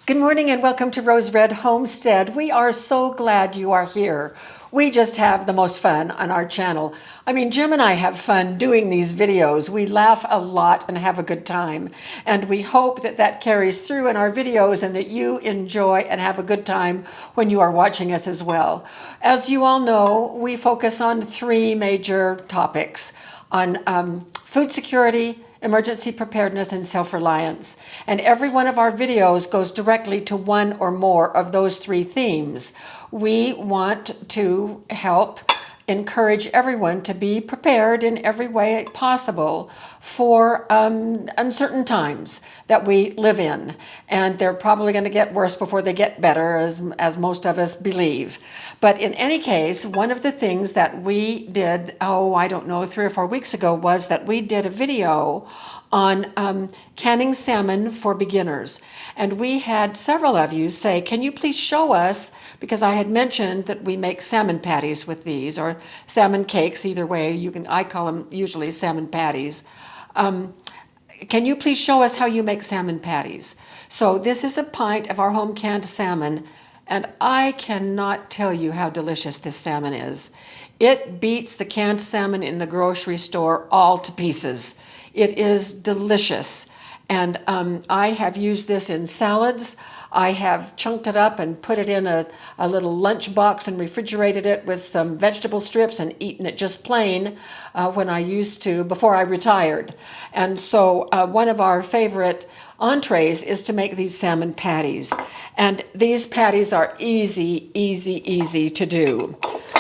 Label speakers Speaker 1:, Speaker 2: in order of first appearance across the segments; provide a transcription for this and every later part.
Speaker 1: Good morning and welcome to Rose Red Homestead. We are so glad you are here. We just have the most fun on our channel. I mean, Jim and I have fun doing these videos. We laugh a lot and have a good time. And we hope that that carries through in our videos and that you enjoy and have a good time when you are watching us as well. As you all know, we focus on three major topics: on food security, emergency preparedness, and self-reliance. And every one of our videos goes directly to one or more of those three themes. We want to help encourage everyone to be prepared in every way possible for uncertain times that we live in. And they're probably going to get worse before they get better, as most of us believe. But in any case, one of the things that we did, I don't know, 3 or 4 weeks ago, was that we did a video on canning salmon for beginners. And we had several of you say, can you please show us, because I had mentioned that we make salmon patties with these, or salmon cakes, either way, I call them usually salmon patties. Can you please show us how you make salmon patties? So this is a pint of our home canned salmon, and I cannot tell you how delicious this salmon is. It beats the canned salmon in the grocery store all to pieces. It is delicious. And I have used this in salads. I have chunked it up and put it in a little lunch box and refrigerated it with some vegetable strips and eaten it just plain when I used to, before I retired. And so one of our favorite entrees is to make these salmon patties. And these patties are easy, easy, easy to do.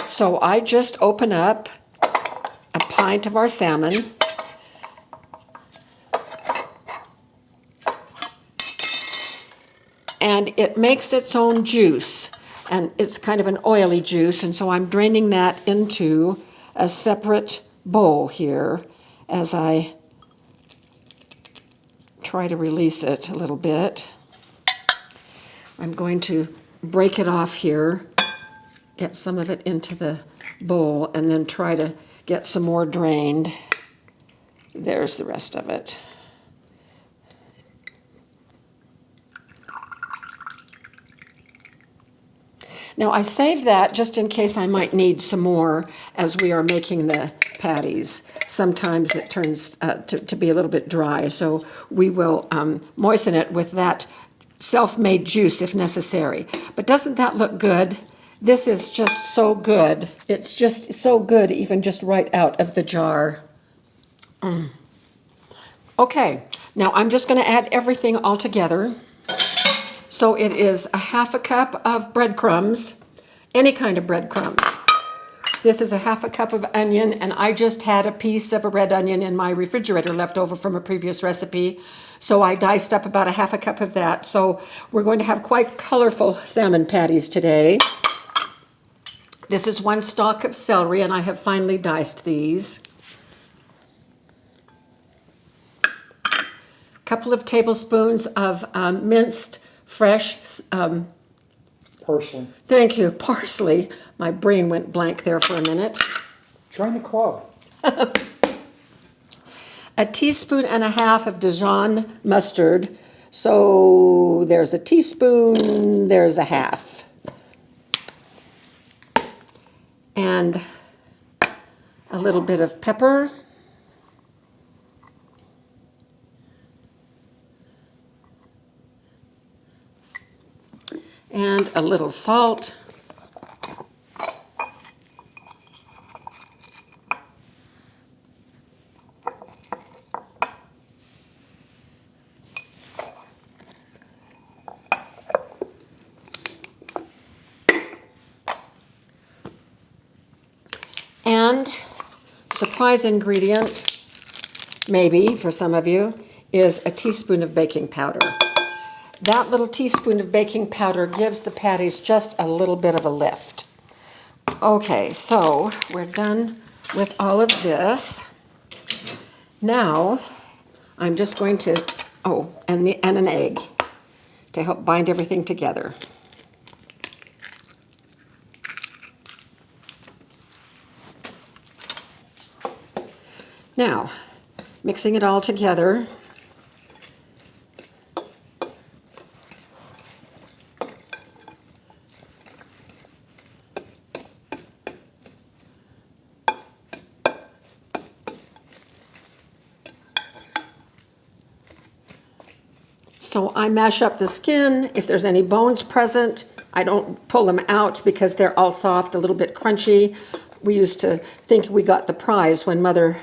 Speaker 1: So I just open up a pint of our salmon. And it makes its own juice, and it's kind of an oily juice, and so I'm draining that into a separate bowl here as I try to release it a little bit. I'm going to break it off here, get some of it into the bowl, and then try to get some more drained. There's the rest of it. Now I saved that just in case I might need some more as we are making the patties. Sometimes it turns to be a little bit dry, so we will moisten it with that self-made juice if necessary. But doesn't that look good? This is just so good. It's just so good, even just right out of the jar. Okay, now I'm just going to add everything all together. So it is a ½ cup of breadcrumbs, any kind of breadcrumbs. This is a ½ cup of onion, and I just had a piece of a red onion in my refrigerator left over from a previous recipe. So I diced up about a ½ cup of that. So we're going to have quite colorful salmon patties today. This is 1 stalk of celery, and I have finely diced these. A couple of tablespoons of minced fresh
Speaker 2: parsley.
Speaker 1: Thank you, parsley. My brain went blank there for a minute.
Speaker 2: Join the club.
Speaker 1: A teaspoon and a half of Dijon mustard. So there's a teaspoon, there's a half. And a little bit of pepper. And a little salt. And surprise ingredient, maybe for some of you, is a teaspoon of baking powder. That little teaspoon of baking powder gives the patties just a little bit of a lift. Okay, so we're done with all of this. Now, I'm just going to, and an egg to help bind everything together. Now, mixing it all together, So I mash up the skin. If there's any bones present, I don't pull them out because they're all soft, a little bit crunchy. We used to think we got the prize when Mother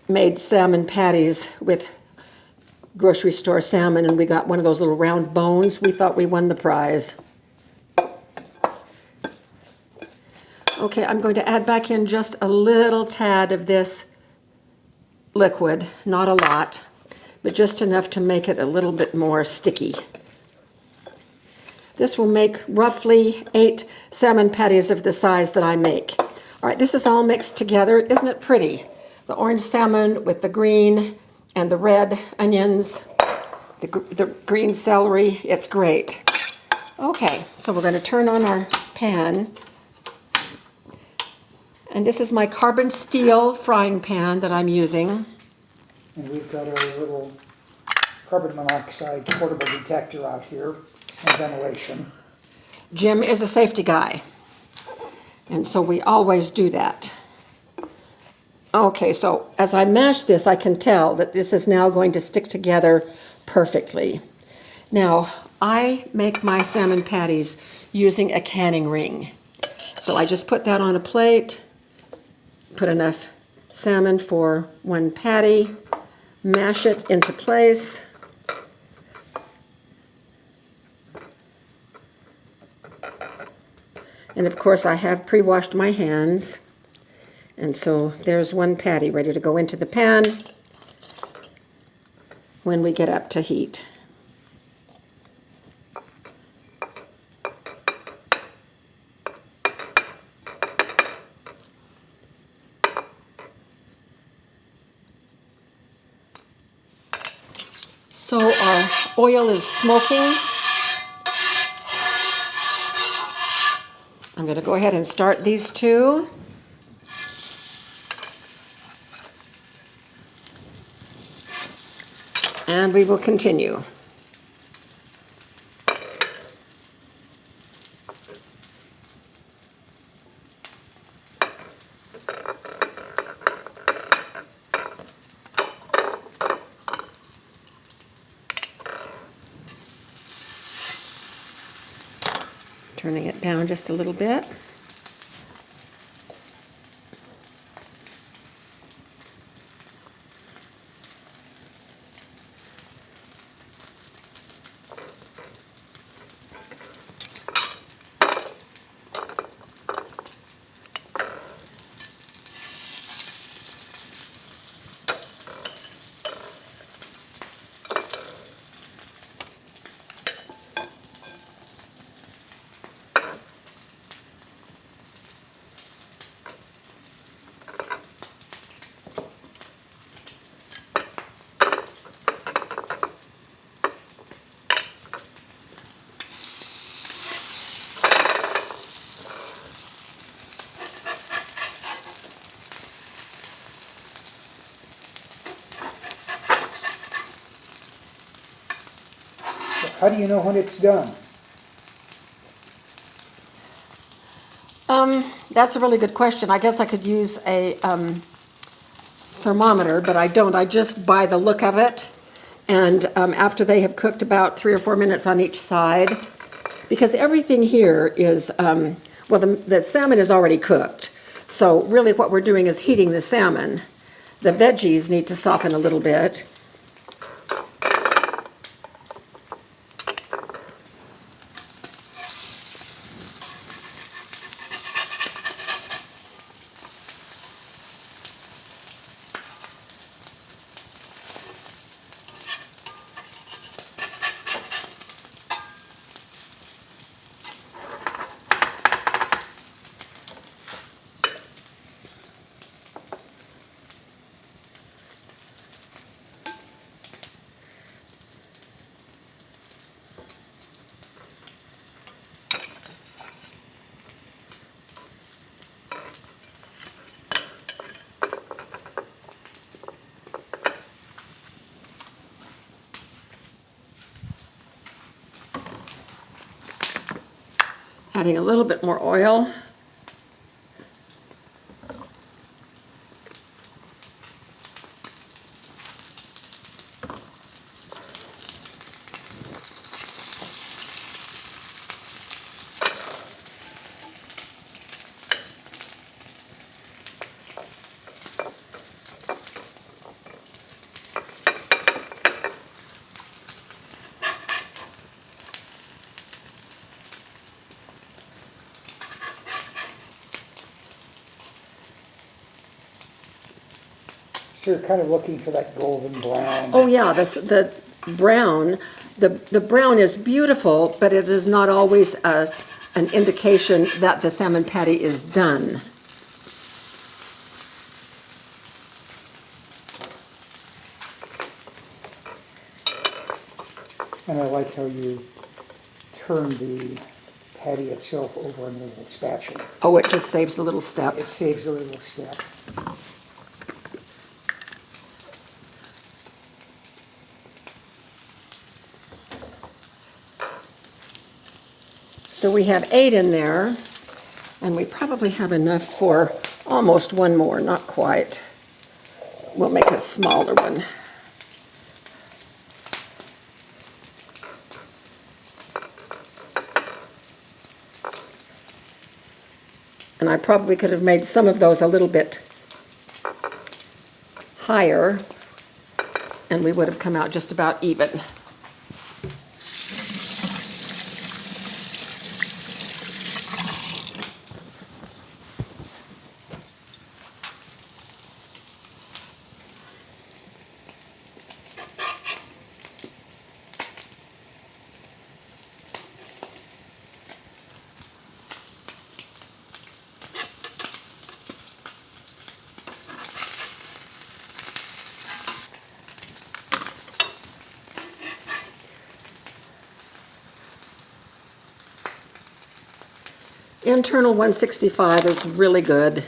Speaker 1: made salmon patties with grocery store salmon, and we got one of those little round bones. We thought we won the prize. Okay, I'm going to add back in just a little tad of this liquid, not a lot, but just enough to make it a little bit more sticky. This will make roughly 8 salmon patties of the size that I make. All right, this is all mixed together. Isn't it pretty? The orange salmon with the green and the red onions, the green celery. It's great. Okay, so we're going to turn on our pan. And this is my carbon steel frying pan that I'm using.
Speaker 2: And we've got our little carbon monoxide portable detector out here and ventilation.
Speaker 1: Jim is a safety guy, and so we always do that. Okay, so as I mash this, I can tell that this is now going to stick together perfectly. Now, I make my salmon patties using a canning ring. So I just put that on a plate, put enough salmon for 1 patty, mash it into place. And of course I have pre-washed my hands. And so there's 1 patty ready to go into the pan when we get up to heat. So our oil is smoking. I'm going to go ahead and start these 2. And we will continue. Turning it down just a little bit.
Speaker 2: How do you know when it's done?
Speaker 1: That's a really good question. I guess I could use a thermometer, but I don't. I just buy the look of it. And after they have cooked about 3 or 4 minutes on each side, because everything here is, well, the salmon is already cooked. So really what we're doing is heating the salmon. The veggies need to soften a little bit. Adding a little bit more oil.
Speaker 2: you're kind of looking for that golden brown.
Speaker 1: Oh yeah, the brown, the brown is beautiful, but it is not always an indication that the salmon patty is done.
Speaker 2: And I like how you turn the patty itself over in a little spatula.
Speaker 1: Oh, it just saves a little step.
Speaker 2: It saves a little step.
Speaker 1: So we have 8 in there, and we probably have enough for almost one more, not quite. We'll make a smaller one. And I probably could have made some of those a little bit higher, and we would have come out just about even. Internal 165 is really good.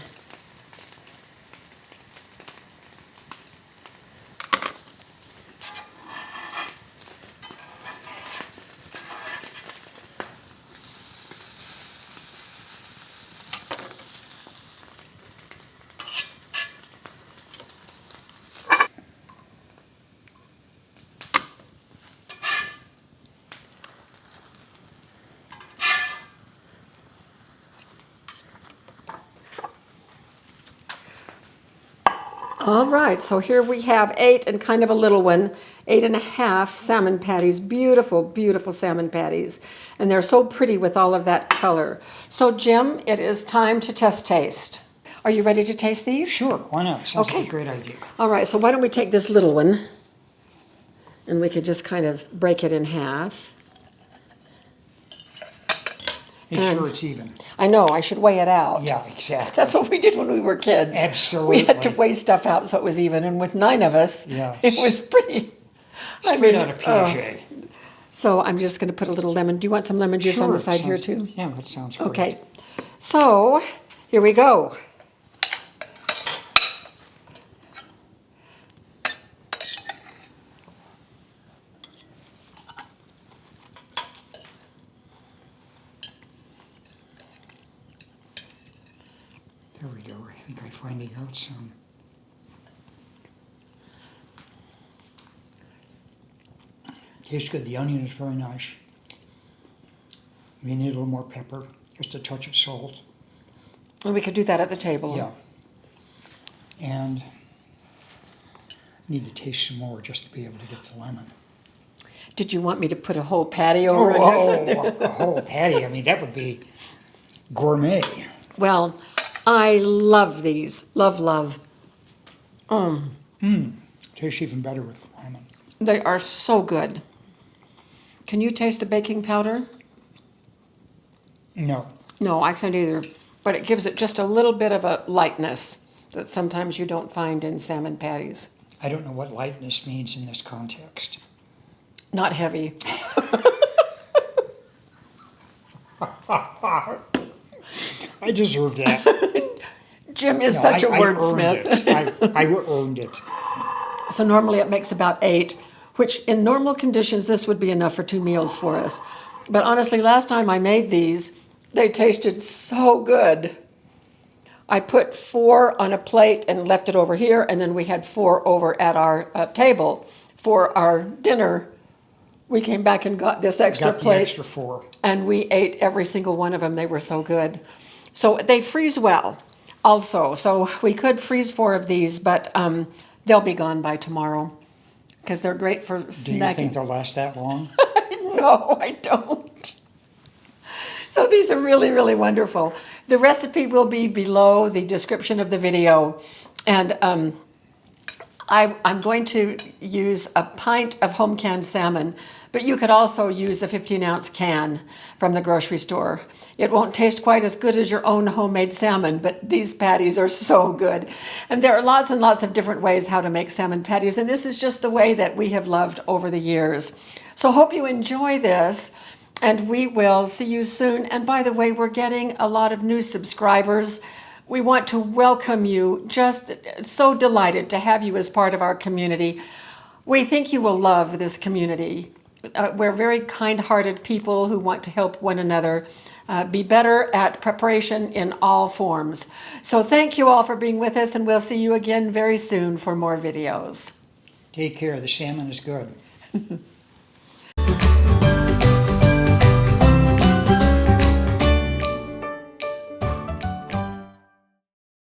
Speaker 1: All right, so here we have 8 and kind of a little one, 8.5 salmon patties, beautiful, beautiful salmon patties. And they're so pretty with all of that color. So Jim, it is time to test taste. Are you ready to taste these?
Speaker 2: Sure, why not? Sounds
Speaker 1: Okay.
Speaker 2: like a great idea.
Speaker 1: All right, so why don't we take this little one, and we could just kind of break it in half.
Speaker 2: Make sure it's even.
Speaker 1: I know, I should weigh it out.
Speaker 2: Yeah, exactly.
Speaker 1: That's what we did when we were kids.
Speaker 2: Absolutely.
Speaker 1: We had to weigh stuff out so it was even, and with 9 of us,
Speaker 2: Yeah.
Speaker 1: it was pretty.
Speaker 2: Straight out of Piaget.
Speaker 1: So I'm just going to put a little lemon. Do you want some lemon juice on the
Speaker 2: Sure,
Speaker 1: side here
Speaker 2: sounds-
Speaker 1: too?
Speaker 2: Yeah, that sounds great.
Speaker 1: Okay. So here we go.
Speaker 2: There we go. I think I'm finding out some. Tastes good. The onion is very nice. We need a little more pepper, just a touch of salt.
Speaker 1: And we could do that at the table.
Speaker 2: Yeah. And need to taste some more just to be able to get the lemon.
Speaker 1: Did you want me to put a whole patty over it?
Speaker 2: A whole patty. I mean, that would be gourmet.
Speaker 1: Well, I love these. Love, love.
Speaker 2: Tastes even better with lemon.
Speaker 1: They are so good. Can you taste the baking powder?
Speaker 2: No.
Speaker 1: No, I can't either. But it gives it just a little bit of a lightness that sometimes you don't find in salmon patties.
Speaker 2: I don't know what lightness means in this context.
Speaker 1: Not heavy.
Speaker 2: I deserve that.
Speaker 1: Jim is
Speaker 2: No,
Speaker 1: such a
Speaker 2: I
Speaker 1: wordsmith.
Speaker 2: earned it. I earned it.
Speaker 1: So normally it makes about 8, which in normal conditions, this would be enough for 2 meals for us. But honestly, last time I made these, they tasted so good. I put 4 on a plate and left it over here, and then we had 4 over at our table for our dinner. We came back and got this extra
Speaker 2: Got the
Speaker 1: plate,
Speaker 2: extra 4.
Speaker 1: and we ate every single one of them. They were so good. So they freeze well also. So we could freeze 4 of these, but they'll be gone by tomorrow because they're great for snacking.
Speaker 2: Do you think they'll last that long?
Speaker 1: No, I don't. So these are really, really wonderful. The recipe will be below the description of the video. And I'm going to use a pint of home canned salmon, but you could also use a 15-ounce can from the grocery store. It won't taste quite as good as your own homemade salmon, but these patties are so good. And there are lots and lots of different ways how to make salmon patties, and this is just the way that we have loved over the years. So hope you enjoy this, and we will see you soon. And by the way, we're getting a lot of new subscribers. We want to welcome you. Just so delighted to have you as part of our community. We think you will love this community. We're very kind-hearted people who want to help one another be better at preparation in all forms. So thank you all for being with us, and we'll see you again very soon for more videos.
Speaker 2: Take care. The salmon is good.